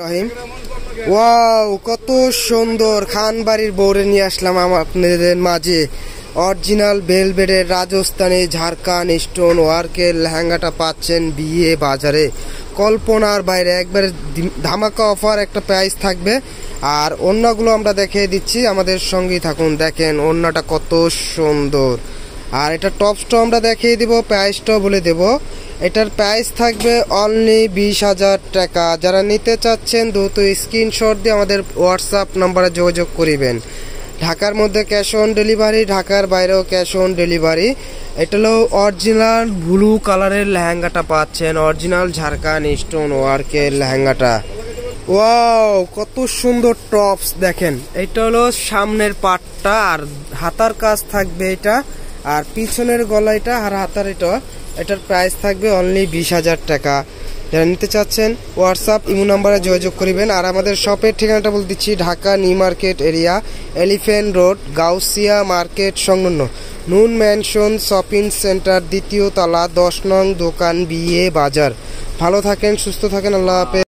রহিম wow, কত সুন্দর খানবাড়ির বউরে নিয়ে আসলাম আপনাদের মাঝে। অরিজিনাল ভেলভেটের রাজস্থানী ঝাড়খান স্টোন ওয়ার্কের লেহেঙ্গাটা পাচ্ছেন বিয়ে বাজারে, কল্পনার বাইরে। একবারে ধামাকা অফার একটা প্রাইস থাকবে। আর ওড়নাগুলো আমরা দেখিয়ে দিচ্ছি, আমাদের সঙ্গেই থাকুন। দেখেন ওড়নাটা কত সুন্দর। আর এটা টপসটাও আমরা দেখিয়ে দিব, প্রাইসটাও বলে দেব। এটার প্রাইস থাকবে অনলি 20,000 টাকা। যারা নিতে চাচ্ছেন দ্রুত স্ক্রিনশট দিয়ে আমাদের হোয়াটসঅ্যাপ নাম্বারে যোগাযোগ করিবেন। ঢাকার মধ্যে ক্যাশ অন ডেলিভারি, ঢাকার বাইরেও ক্যাশ অন ডেলিভারি। এটা হলো অরিজিনাল ব্লু কালারের লেহেঙ্গাটা পাচ্ছেন, অরিজিনাল ঝাড়খান স্টোন ওয়ার্কের লেহেঙ্গাটা। ওয়াও, কত সুন্দর টপস। দেখেন এটা হলো সামনের পাটটা, আর হাতার কাজ থাকবে এটা, আর পিছনের গলাটা আর হাতার এটার প্রাইস থাকবে অনলি 20,000 টাকা। যারা নিতে চাচ্ছেন হোয়াটসঅ্যাপ ইমো নাম্বারে যোগাযোগ করিবেন। আর আমাদের শপের ঠিকানাটা বলে দিচ্ছি, Dhaka new market area, elephant road, Gausia market সংলগ্ন নুন ম্যানশন শপিং সেন্টার, 2য় তলা, 10 নং দোকান, বিয়ে বাজার। ভালো থাকেন, সুস্থ থাকেন, আল্লাহ হাফেজ।